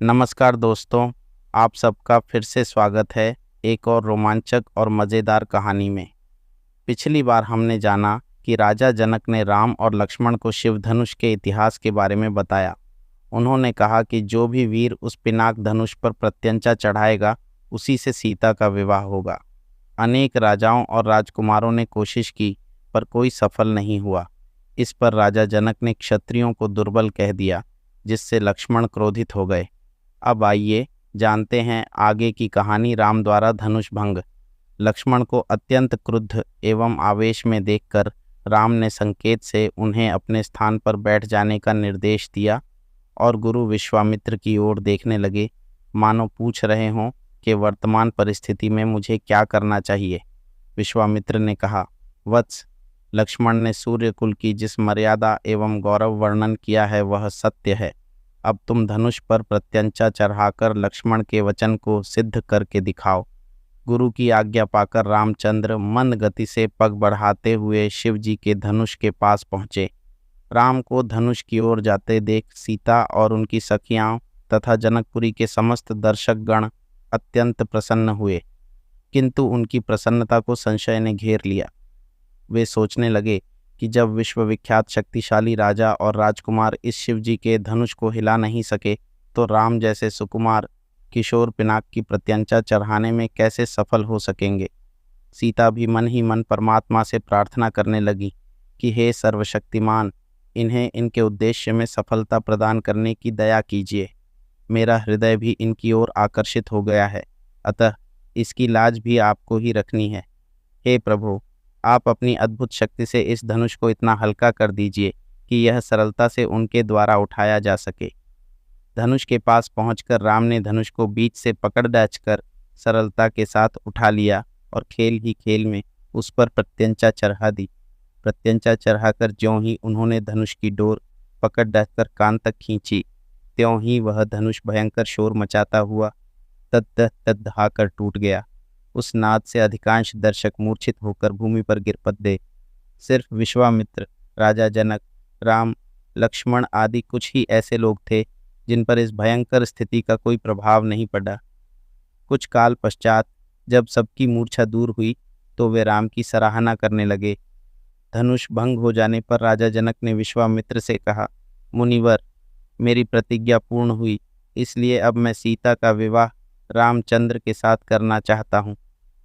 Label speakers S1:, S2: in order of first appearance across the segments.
S1: नमस्कार दोस्तों, आप सबका फिर से स्वागत है एक और रोमांचक और मज़ेदार कहानी में। पिछली बार हमने जाना कि राजा जनक ने राम और लक्ष्मण को शिव धनुष के इतिहास के बारे में बताया। उन्होंने कहा कि जो भी वीर उस पिनाक धनुष पर प्रत्यंचा चढ़ाएगा, उसी से सीता का विवाह होगा। अनेक राजाओं और राजकुमारों ने कोशिश की, पर कोई सफल नहीं हुआ। इस पर राजा जनक ने क्षत्रियों को दुर्बल कह दिया, जिससे लक्ष्मण क्रोधित हो गए। अब आइए जानते हैं आगे की कहानी राम द्वारा धनुष भंग। लक्ष्मण को अत्यंत क्रुद्ध एवं आवेश में देखकर राम ने संकेत से उन्हें अपने स्थान पर बैठ जाने का निर्देश दिया और गुरु विश्वामित्र की ओर देखने लगे, मानो पूछ रहे हों कि वर्तमान परिस्थिति में मुझे क्या करना चाहिए। विश्वामित्र ने कहा, वत्स, लक्ष्मण ने सूर्यकुल की जिस मर्यादा एवं गौरव वर्णन किया है वह सत्य है। अब तुम धनुष पर प्रत्यंचा चढ़ाकर लक्ष्मण के वचन को सिद्ध करके दिखाओ। गुरु की आज्ञा पाकर रामचंद्र मंद गति से पग बढ़ाते हुए शिव जी के धनुष के पास पहुँचे। राम को धनुष की ओर जाते देख सीता और उनकी सखियाँ तथा जनकपुरी के समस्त दर्शकगण अत्यंत प्रसन्न हुए, किंतु उनकी प्रसन्नता को संशय ने घेर लिया। वे सोचने लगे कि जब विश्वविख्यात शक्तिशाली राजा और राजकुमार इस शिव जी के धनुष को हिला नहीं सके, तो राम जैसे सुकुमार किशोर पिनाक की प्रत्यंचा चढ़ाने में कैसे सफल हो सकेंगे। सीता भी मन ही मन परमात्मा से प्रार्थना करने लगी कि हे सर्वशक्तिमान, इन्हें इनके उद्देश्य में सफलता प्रदान करने की दया कीजिए। मेरा हृदय भी इनकी ओर आकर्षित हो गया है, अतः इसकी लाज भी आपको ही रखनी है। हे प्रभु, आप अपनी अद्भुत शक्ति से इस धनुष को इतना हल्का कर दीजिए कि यह सरलता से उनके द्वारा उठाया जा सके। धनुष के पास पहुंचकर राम ने धनुष को बीच से पकड़ कर सरलता के साथ उठा लिया और खेल ही खेल में उस पर प्रत्यंचा चढ़ा दी। प्रत्यंचा चढ़ाकर ज्यों ही उन्होंने धनुष की डोर पकड़ कर कान तक खींची, त्यों ही वह धनुष भयंकर शोर मचाता हुआ तद्दहाकर टूट गया। उस नाद से अधिकांश दर्शक मूर्छित होकर भूमि पर गिर पड़े। सिर्फ विश्वामित्र, राजा जनक, राम, लक्ष्मण आदि कुछ ही ऐसे लोग थे जिन पर इस भयंकर स्थिति का कोई प्रभाव नहीं पड़ा। कुछ काल पश्चात जब सबकी मूर्छा दूर हुई तो वे राम की सराहना करने लगे। धनुष भंग हो जाने पर राजा जनक ने विश्वामित्र से कहा, मुनिवर, मेरी प्रतिज्ञा पूर्ण हुई, इसलिए अब मैं सीता का विवाह रामचंद्र के साथ करना चाहता हूँ।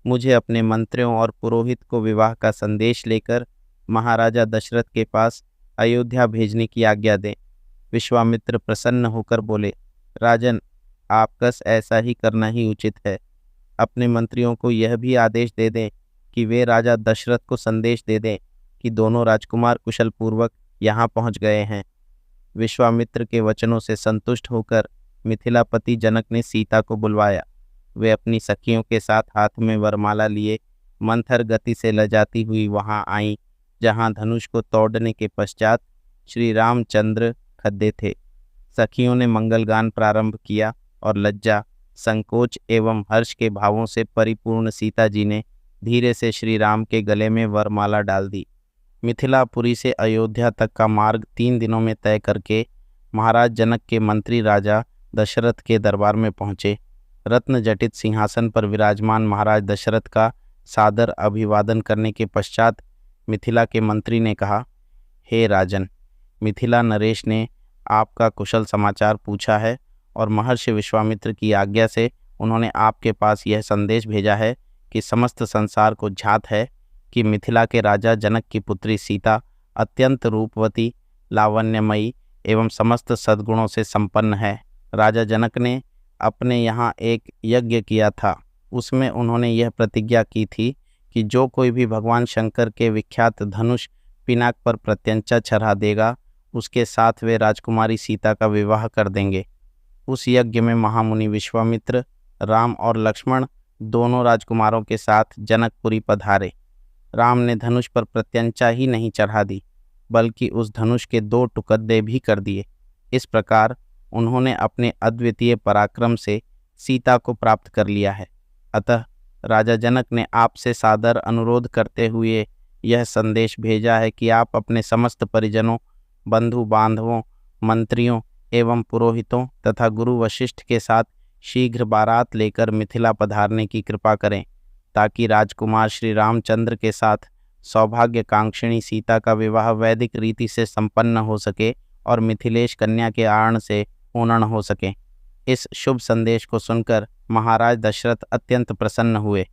S1: मुझे अपने मंत्रियों और पुरोहित को विवाह का संदेश लेकर महाराजा दशरथ के पास अयोध्या भेजने की आज्ञा दें। विश्वामित्र प्रसन्न होकर बोले, राजन, आपका ऐसा ही करना ही उचित है। अपने मंत्रियों को यह भी आदेश दे दें कि वे राजा दशरथ को संदेश दे दें कि दोनों राजकुमार कुशल पूर्वक यहाँ पहुँच गए हैं। विश्वामित्र के वचनों से संतुष्ट होकर मिथिलापति जनक ने सीता को बुलवाया। वे अपनी सखियों के साथ हाथ में वरमाला लिए मंथर गति से लजाती हुई वहां आईं, जहां धनुष को तोड़ने के पश्चात श्री रामचंद्र खड़े थे। सखियों ने मंगलगान प्रारंभ किया और लज्जा, संकोच एवं हर्ष के भावों से परिपूर्ण सीता जी ने धीरे से श्री राम के गले में वरमाला डाल दी। मिथिलापुरी से अयोध्या तक का मार्ग 3 दिनों में तय करके महाराज जनक के मंत्री राजा दशरथ के दरबार में पहुँचे। रत्न जटित सिंहासन पर विराजमान महाराज दशरथ का सादर अभिवादन करने के पश्चात मिथिला के मंत्री ने कहा, हे राजन, मिथिला नरेश ने आपका कुशल समाचार पूछा है और महर्षि विश्वामित्र की आज्ञा से उन्होंने आपके पास यह संदेश भेजा है कि समस्त संसार को ज्ञात है कि मिथिला के राजा जनक की पुत्री सीता अत्यंत रूपवती, लावण्यमयी एवं समस्त सद्गुणों से संपन्न है। राजा जनक ने अपने यहाँ एक यज्ञ किया था। उसमें उन्होंने यह प्रतिज्ञा की थी कि जो कोई भी भगवान शंकर के विख्यात धनुष पिनाक पर प्रत्यंचा चढ़ा देगा, उसके साथ वे राजकुमारी सीता का विवाह कर देंगे। उस यज्ञ में महामुनि विश्वामित्र, राम और लक्ष्मण दोनों राजकुमारों के साथ जनकपुरी पधारे। राम ने धनुष पर प्रत्यंचा ही नहीं चढ़ा दी, बल्कि उस धनुष के 2 टुकड़े भी कर दिए। इस प्रकार उन्होंने अपने अद्वितीय पराक्रम से सीता को प्राप्त कर लिया है। अतः राजा जनक ने आपसे सादर अनुरोध करते हुए यह संदेश भेजा है कि आप अपने समस्त परिजनों, बंधु बांधवों, मंत्रियों एवं पुरोहितों तथा गुरु वशिष्ठ के साथ शीघ्र बारात लेकर मिथिला पधारने की कृपा करें, ताकि राजकुमार श्री रामचंद्र के साथ सौभाग्यकांक्षिणी सीता का विवाह वैदिक रीति से संपन्न हो सके और मिथिलेश कन्या के आरण से पूर्ण हो सके। इस शुभ संदेश को सुनकर महाराज दशरथ अत्यंत प्रसन्न हुए।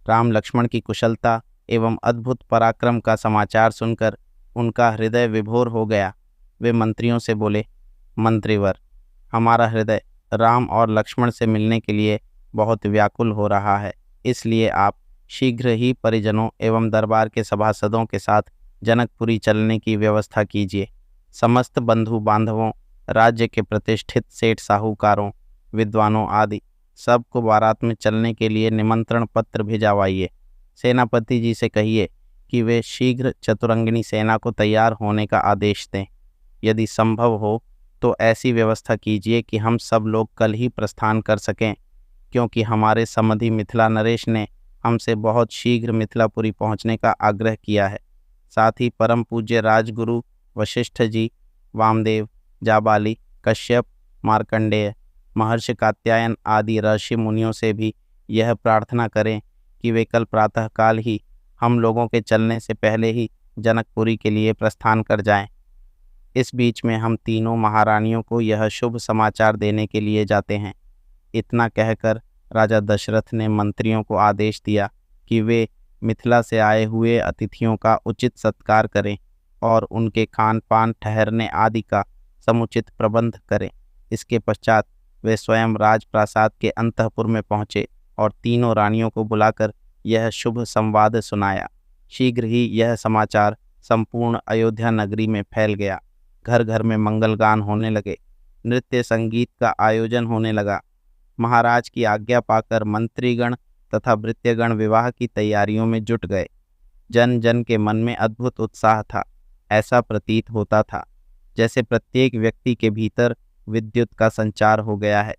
S1: राम लक्ष्मण की कुशलता एवं अद्भुत पराक्रम का समाचार सुनकर उनका हृदय विभोर हो गया। वे मंत्रियों से बोले, मंत्रीवर, हमारा हृदय राम और लक्ष्मण से मिलने के लिए बहुत व्याकुल हो रहा है, इसलिए आप शीघ्र ही परिजनों एवं दरबार के सभासदों के साथ जनकपुरी चलने की व्यवस्था कीजिए। समस्त बंधु बांधवों, राज्य के प्रतिष्ठित सेठ साहूकारों, विद्वानों आदि सबको बारात में चलने के लिए निमंत्रण पत्र भिजवाइए। सेनापति जी से कहिए कि वे शीघ्र चतुरंगिनी सेना को तैयार होने का आदेश दें। यदि संभव हो तो ऐसी व्यवस्था कीजिए कि हम सब लोग कल ही प्रस्थान कर सकें, क्योंकि हमारे समधि मिथिला नरेश ने हमसे बहुत शीघ्र मिथिलापुरी पहुंचने का आग्रह किया है। साथ ही परम पूज्य राजगुरु वशिष्ठ जी, वामदेव, जाबाली, कश्यप, मार्कंडेय, महर्षि कात्यायन आदि ऋषि मुनियों से भी यह प्रार्थना करें कि वे कल प्रातःकाल ही हम लोगों के चलने से पहले ही जनकपुरी के लिए प्रस्थान कर जाएं। इस बीच में हम तीनों महारानियों को यह शुभ समाचार देने के लिए जाते हैं। इतना कहकर राजा दशरथ ने मंत्रियों को आदेश दिया कि वे मिथिला से आए हुए अतिथियों का उचित सत्कार करें और उनके खान पान, ठहरने आदि का समुचित प्रबंध करें। इसके पश्चात वे स्वयं राजप्रासाद के अंतःपुर में पहुँचे और तीनों रानियों को बुलाकर यह शुभ संवाद सुनाया। शीघ्र ही यह समाचार संपूर्ण अयोध्या नगरी में फैल गया। घर घर में मंगलगान होने लगे, नृत्य संगीत का आयोजन होने लगा। महाराज की आज्ञा पाकर मंत्रीगण तथा भृत्यगण विवाह की तैयारियों में जुट गए। जन जन के मन में अद्भुत उत्साह था। ऐसा प्रतीत होता था जैसे प्रत्येक व्यक्ति के भीतर विद्युत का संचार हो गया है।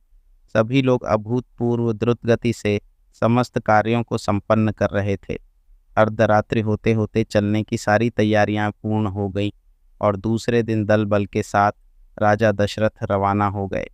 S1: सभी लोग अभूतपूर्व द्रुत गति से समस्त कार्यों को संपन्न कर रहे थे। अर्धरात्रि होते होते चलने की सारी तैयारियां पूर्ण हो गईं और दूसरे दिन दल बल के साथ राजा दशरथ रवाना हो गए।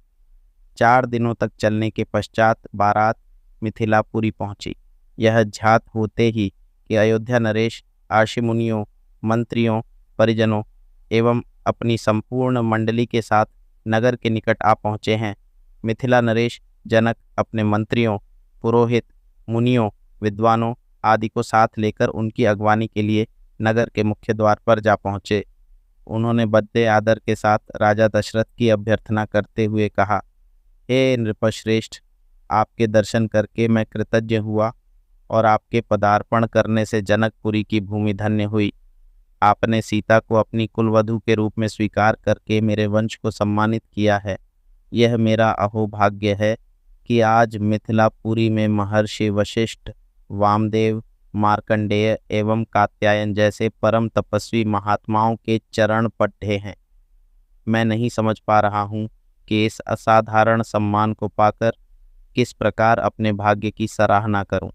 S1: 4 दिनों तक चलने के पश्चात बारात मिथिलापुरी पहुंची। यह ज्ञात होते ही कि अयोध्या नरेश ऋषि मुनियों, मंत्रियों, परिजनों एवं अपनी संपूर्ण मंडली के साथ नगर के निकट आ पहुँचे हैं, मिथिला नरेश जनक अपने मंत्रियों, पुरोहित, मुनियों, विद्वानों आदि को साथ लेकर उनकी अगवानी के लिए नगर के मुख्य द्वार पर जा पहुँचे। उन्होंने बड़े आदर के साथ राजा दशरथ की अभ्यर्थना करते हुए कहा, हे नृपश्रेष्ठ, आपके दर्शन करके मैं कृतज्ञ हुआ और आपके पदार्पण करने से जनकपुरी की भूमि धन्य हुई। आपने सीता को अपनी कुलवधू के रूप में स्वीकार करके मेरे वंश को सम्मानित किया है। यह मेरा अहोभाग्य है कि आज मिथिलापुरी में महर्षि वशिष्ठ, वामदेव, मार्कंडेय एवं कात्यायन जैसे परम तपस्वी महात्माओं के चरण पट्टे हैं। मैं नहीं समझ पा रहा हूँ कि इस असाधारण सम्मान को पाकर किस प्रकार अपने भाग्य की सराहना करूं।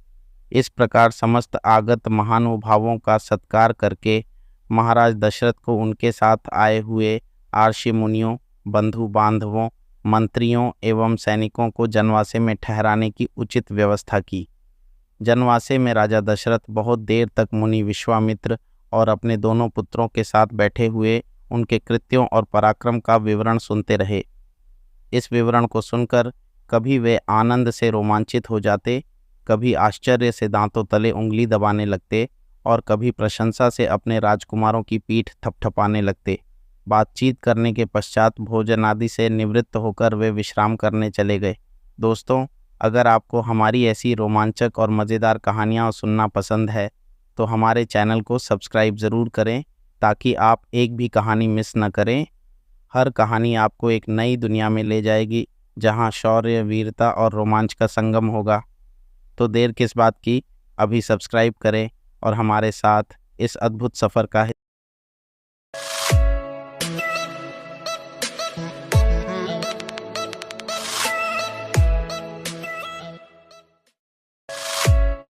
S1: इस प्रकार समस्त आगत महानुभावों का सत्कार करके महाराज दशरथ को उनके साथ आए हुए ऋषि मुनियों, बंधु बांधवों, मंत्रियों एवं सैनिकों को जनवासे में ठहराने की उचित व्यवस्था की। जनवासे में राजा दशरथ बहुत देर तक मुनि विश्वामित्र और अपने दोनों पुत्रों के साथ बैठे हुए उनके कृत्यों और पराक्रम का विवरण सुनते रहे। इस विवरण को सुनकर कभी वे आनंद से रोमांचित हो जाते, कभी आश्चर्य से दांतों तले उंगली दबाने लगते और कभी प्रशंसा से अपने राजकुमारों की पीठ थपथपाने लगते। बातचीत करने के पश्चात भोजन आदि से निवृत्त होकर वे विश्राम करने चले गए। दोस्तों, अगर आपको हमारी ऐसी रोमांचक और मज़ेदार कहानियाँ सुनना पसंद है तो हमारे चैनल को सब्सक्राइब ज़रूर करें, ताकि आप एक भी कहानी मिस न करें। हर कहानी आपको एक नई दुनिया में ले जाएगी, जहां शौर्य, वीरता और रोमांच का संगम होगा। तो देर किस बात की, अभी सब्सक्राइब करें और हमारे साथ इस अद्भुत सफ़र का